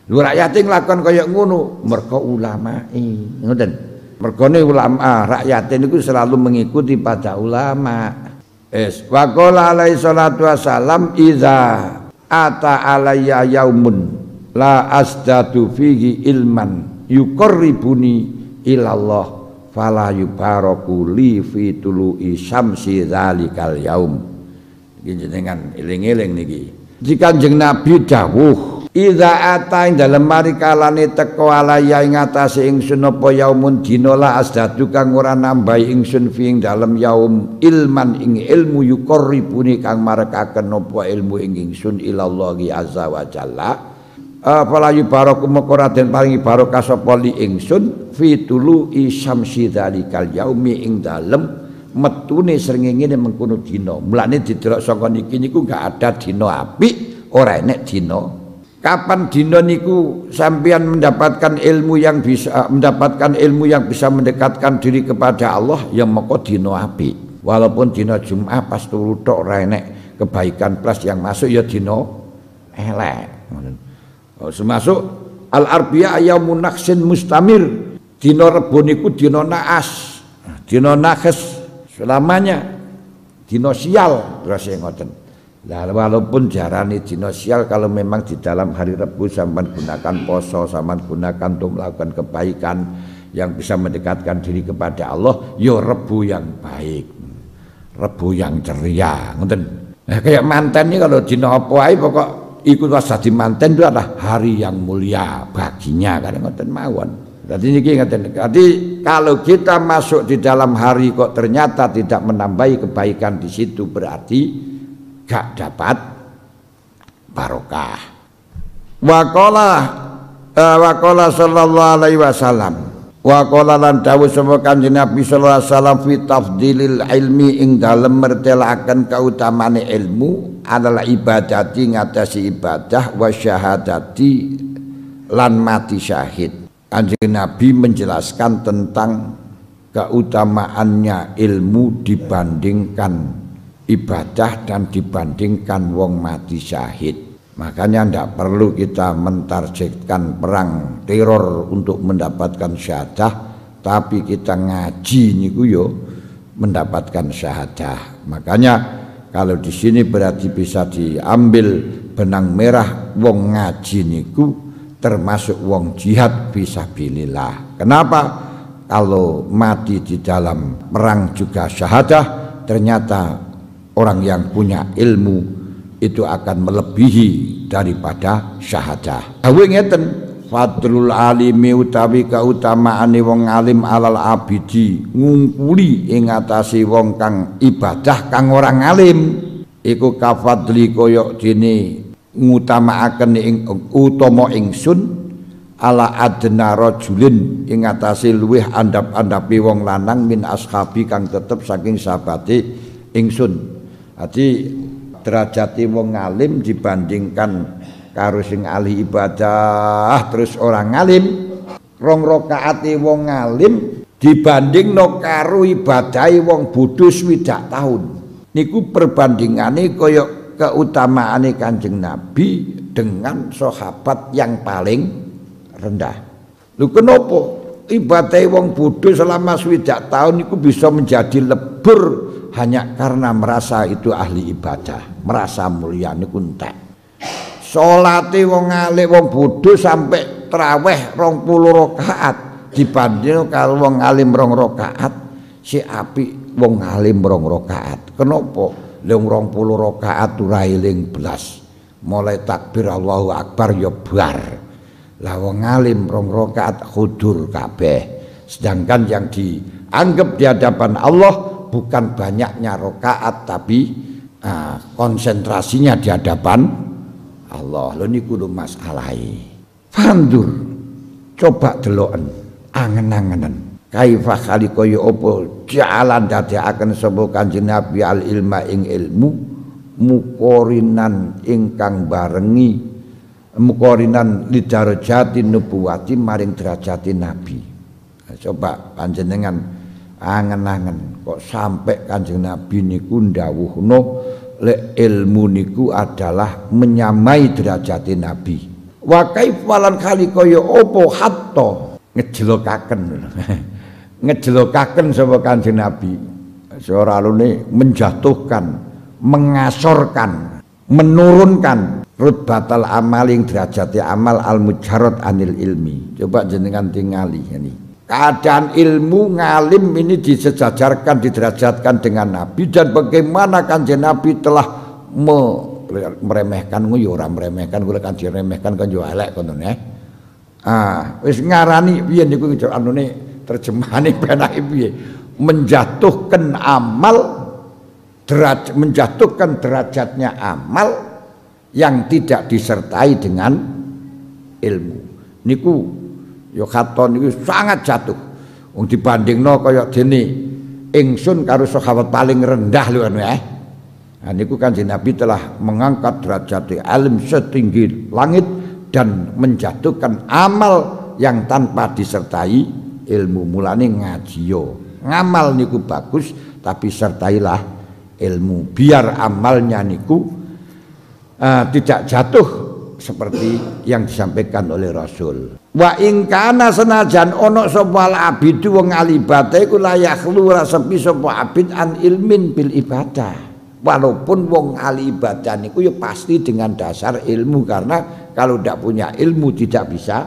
Lu rakyate nglakon kaya ngono mergo ulamae. Ngoten. Mergone ulama rakyate niku selalu mengikuti pada ulama. Wa qala alaihi salatu wasalam idza ata alayya yaumun la asdadu fihi ilman yuqarribuni ilallah fala yubaraku li fi tulu'i syamsi dzalikal yaum. Iki jenengan eling-eling niki. Jika Kanjeng Nabi dawuh idza ata ing dalem mari kalane teka alaya ing atase ingsun apa yaumun dina la asdadu kang ora nambahi ingsun fi ing dalem yaum ilman ing ilmu yuqarribuni kang marekaken apa ilmu ing ingsun ilallahi azza wa jalla fala yubaraku moko den paringi barokah sapa li ingsun fi tulu'i syamsi dzalikal yaumi ing dalem metune srengenge mengkono dina. Mulane didelok saka niki niku gak ada dina apik, ora enek dina. Kapan dina niku sampeyan mendapatkan ilmu yang bisa mendekatkan diri kepada Allah, ya moko dina apik. Walaupun dina Jumat pas turu tok ora enek kebaikan plus yang masuk ya dina elek. Semasuk al-arbi'a yaumun naqsin mustamir. Dina Rebo niku dina naas, dina nakhes selamanya, dina sial terus ngoten. Lah walaupun jarane dina sial kalau memang di dalam hari Rebo sampean gunakan poso, sampean gunakan untuk melakukan kebaikan yang bisa mendekatkan diri kepada Allah, ya Rebo yang baik, Rebo yang ceria, ngoten. Nah, kayak manten ini kalau dina apa ae pokok ikut wasadi manten itu adalah hari yang mulia baginya, kan ngoten mawon. Jadi niki ngaten. Jadi kalau kita masuk di dalam hari kok ternyata tidak menambahi kebaikan di situ, berarti gak dapat barokah. Wa qala sallallahu alaihi wasallam. Wa qala lan dawuh sapa Kanjeng Nabi sallallahu alaihi wasallam fi tafdilil ilmi ing dalem mertelaken kautamane ilmu adalah ibadati ngatasi ibadah wa syahadati lan mati syahid. Kanjeng Nabi menjelaskan tentang keutamaannya ilmu dibandingkan ibadah dan dibandingkan wong mati syahid. Makanya tidak perlu kita mentargetkan perang teror untuk mendapatkan syahadah, tapi kita ngaji niku yo mendapatkan syahadah. Makanya kalau di sini berarti bisa diambil benang merah wong ngaji niku termasuk wong jihad fisabilillah. Kenapa? Kalau mati di dalam perang juga syahadah, ternyata orang yang punya ilmu itu akan melebihi daripada syahadah. Awe ngeten, fadlul alimi utawi kautamaane wong alim alal abidi, ngungkuli ing atase wong kang ibadah kang orang alim iku kafadli koyok dene ngutamaaken ing utama ingsun ala adna rajulin ing atase luweh andap-andapi wong lanang min ashabi kang tetep saking sahabate ingsun. Dadi derajate wong alim dibandingkan karo sing ahli ibadah terus orang alim, rong rakaate wong alim dibandingno karo ibadahe wong bodho 20 tahun. Niku perbandingane kaya keutamaane Kanjeng Nabi dengan sahabat yang paling rendah. Lho kenapa ibadah wong bodho selama 20 tahun itu bisa menjadi lebur hanya karena merasa itu ahli ibadah, merasa mulia niku entek. Salate wong alim wong bodho sampai traweh 20 rakaat dibanding kalau wong alim 2 rakaat, si apik wong alim 2 rakaat. Kenapa? Lung 20 rakaat ora eling blas. Mulai takbir Allahu Akbar ya bar. Lah wong alim 2 rakaat khudur kabeh. Sedangkan yang dianggap di hadapan Allah bukan banyaknya rakaat tapi konsentrasinya di hadapan Allah. Lho niku lho masalahe. Fandur coba deloken angen-angenen. Kaifa khalaqaya apa jalan dadekaken sapa Kanjeng Nabi al ilma ing ilmu mukorinan ingkang barengi mukorinan lidarajati nubuwati maring derajati nabi. Coba panjenengan angen-angen kok sampai Kanjeng Nabi niku ndawuhno lek ilmu niku adalah menyamai derajati nabi. Wa kaifalan khalaqaya apa hatta ngejlokaken ngejlokaken sapa Kanjeng Nabi Seorang alune menjatuhkan, mengasorkan, menurunkan rutbatal amal yang derajatnya amal al-mujarrad anil ilmi. Coba jenengan tingali ini. Keadaan ilmu ngalim ini disejajarkan, diderajatkan dengan Nabi, dan bagaimana Kanjeng Nabi telah meremehkan yo ora meremehkan, kula kan diremehkan kan yo elek kono neh. Wis ngarani piye niku anune terjemahane penake piye? Menjatuhkan amal menjatuhkan derajatnya amal yang tidak disertai dengan ilmu. Niku ya katon niku sangat jatuh. Wong dibandingno kaya dene ingsun karo sahabat paling rendah lho Nah niku Kanjeng Nabi telah mengangkat derajat alim setinggi langit dan menjatuhkan amal yang tanpa disertai ilmu. Mulane ngaji yo ngamal niku bagus, tapi sertailah ilmu biar amalnya niku tidak jatuh seperti yang disampaikan oleh Rasul. Wa in kana senajan ono sapa abid wong alibate iku layak luar sepi sapa abid an ilmin bil ibadah. Walaupun wong ahli ibadah niku ya pasti dengan dasar ilmu, karena kalau tidak punya ilmu tidak bisa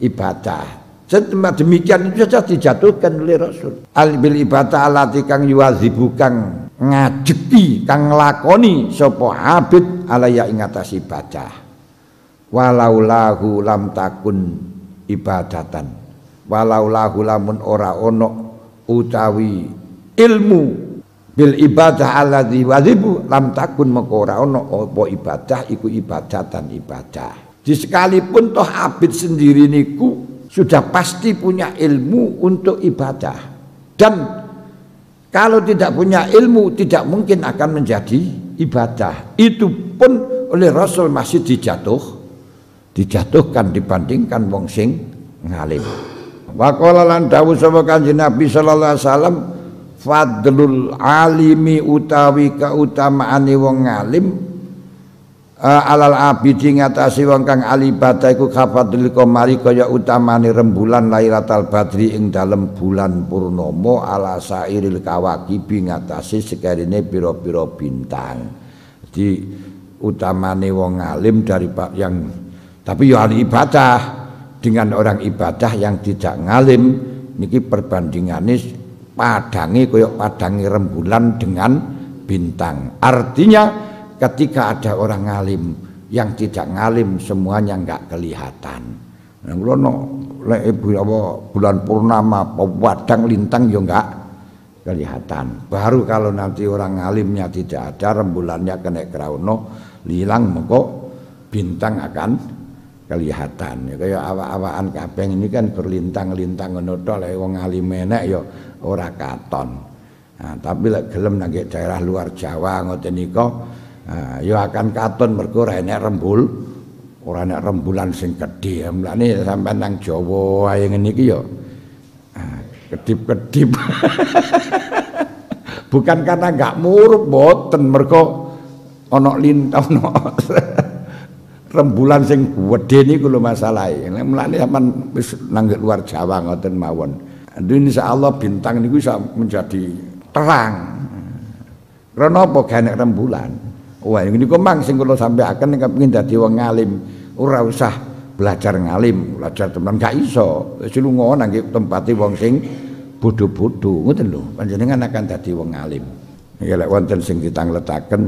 ibadah. Demikian itu saja dijatuhkan oleh Rasul. Al bil ibadah alati kang yuwazibu kang ngajeki kang nglakoni sapa abid alaya ing atas ibadah. Walau lahu lam takun ibadatan. Walau lahu lamun ora ono utawi ilmu bil ibadah alladzi wazibu lam takun maka ora ono apa ibadah iku ibadatan ibadah. Sekalipun toh abid sendiri niku sudah pasti punya ilmu untuk ibadah, dan kalau tidak punya ilmu tidak mungkin akan menjadi ibadah. Itu pun oleh Rasul masih dijatuhkan dibandingkan wong sing ngalim. Wa qala lan dawuh sapa Kanjeng Nabi sallallahu alaihi wasallam, fadlul alimi utawi kautamaane wong ngalim alal abidi ngatasi wong kang alibadah iku kafadul qamari kaya utamane rembulan Lailatul Badri ing dalem bulan purnama ala sairil kawakibi ngatasi sekarine pira-pira bintang. Jadi utamane wong ngalim dari yang tapi ya ahli ibadah dengan orang ibadah yang tidak ngalim niki perbandingane padange kaya padange rembulan dengan bintang. Artinya ketika ada orang ngalim yang tidak ngalim semuanya enggak kelihatan. Nah kula lek bulan purnama padang lintang ya enggak kelihatan. Baru kalau nanti orang ngalimnya tidak ada, rembulannya kena kraono lilang mengko bintang akan kelihatan. Ya kaya awak-awakan kabeh ini kan berlintang-lintang ngono tok, lek wong ngalim enek ya ora katon. Nah, tapi lek gelem nang daerah luar Jawa ngoten nika ya akan katon mergo ora enek rembulan sing gedhe. Mulane sampean nang Jawa ae ngene iki ya kedip-kedip. Bukan karena enggak murup, mboten, mergo ana lintang rembulan sing gedhe niku lho masalahe. Mulane sampean wis nang luar Jawa ngoten mawon. Insyaallah bintang niku bisa menjadi terang. Karena apa gak enek rembulan? Wah, ini kemang sing kula sampaiaken kepengin dadi wong ngalim, ora usah belajar ngalim, belajar tenan gak iso. Wis lunga nang tempate wong sing bodho-bodho, ngoten lho. Panjenengan akan dadi wong ngalim. Ya lek wonten sing ditangletaken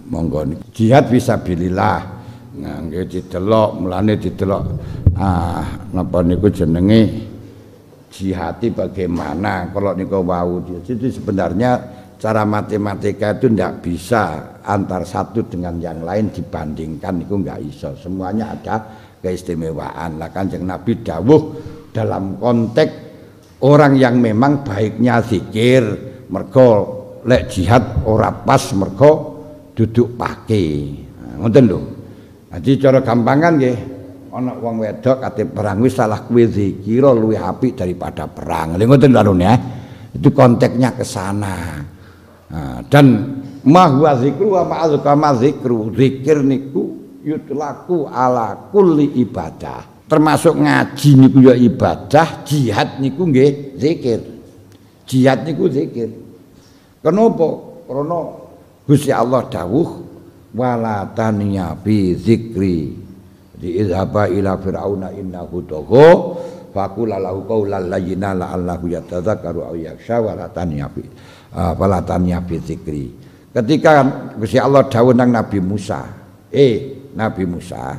monggo jihad fisabilillah. Nggih didelok, mulane didelok napa niku jenenge jihati bagaimana kalau niku wau. Jadi sebenarnya cara matematika itu tidak bisa antar satu dengan yang lain dibandingkan, itu enggak iso. Semuanya ada keistimewaan. Lah Kanjeng Nabi dawuh dalam konteks orang yang memang baiknya zikir, mergo lek jihad ora pas mergo duduk pake. Ngoten lho. Jadi cara gampangan nggih, ana wong wedok ate perang wis salah kuwi zikir luwih apik daripada perang. Lha ngoten lho ya. Itu konteksnya ke sana. Dan mahwa zikru wa ma'azukama zikru, zikir niku yutlaku ala kulli ibadah, termasuk ngaji niku ya ibadah, jihad niku nggih zikir, jihad niku zikir. Kenapa? Karena Gusti Allah dawuh wala taniya bi dzikri. Di idhaba ila fir'auna innahu tagha faqula lahu qawlan layyinan la'allahu yatadzakkaru aw yakhsha wala taniya bi dzikri. Ketika Gusti Allah dawuh nang Nabi Musa, Nabi Musa,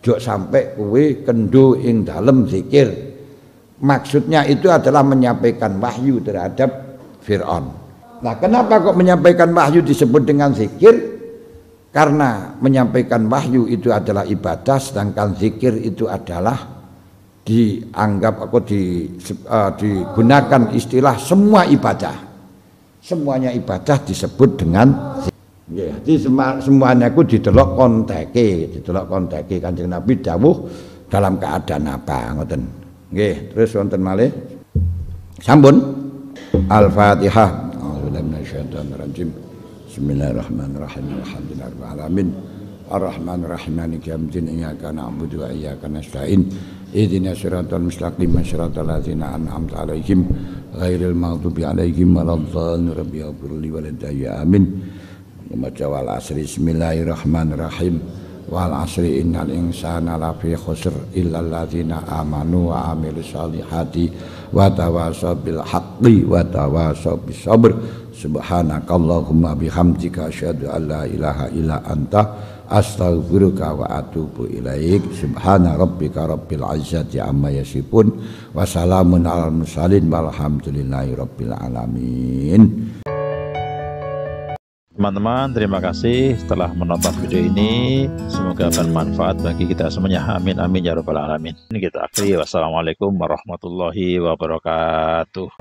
jok sampai kowe kendo ing dalem zikir. Maksudnya itu adalah menyampaikan wahyu terhadap Fir'aun. Nah, kenapa kok menyampaikan wahyu disebut dengan zikir? Karena menyampaikan wahyu itu adalah ibadah, sedangkan zikir itu adalah dianggap digunakan istilah semua ibadah. Semuanya ibadah disebut dengan zikir. Jadi semuanya itu didelok konteke Kanjeng Nabi dawuh dalam keadaan apa ngoten. Nggih, terus wonten malih. Sampun. Al-Fatihah. A'udzubillahi minasyaitonir rajim. Bismillahirrahmanirrahim. Alhamdulillahirabbil alamin. Ar-Rahmanir Rahim. Maliki yaumiddin. Iyyaka na'budu wa iyyaka nasta'in. Ihdinas siratal mustaqim. Siratal ladzina an'amta 'alaihim ghairil maghdubi 'alaihim waladdallin. Rabbi ighfirli wa lidayya. Amin. Membaca wal asri. Bismillahirrahmanirrahim. Wal asri innal insana lafi khusr illal ladzina amanu wa amilus solihati wa tawasaw bil haqqi wa tawasaw bis sabr. Subhanakallahumma bihamdika asyhadu an la ilaha illa anta astaghfiruka wa atubu ilaik. Subhana rabbika rabbil izzati amma yasifun wa salamun alal mursalin walhamdulillahi rabbil alamin. Teman-teman, terima kasih telah menonton video ini. Semoga bermanfaat bagi kita semuanya. Amin amin ya rabbal alamin. Ini kita akhiri. Wassalamualaikum warahmatullahi wabarakatuh.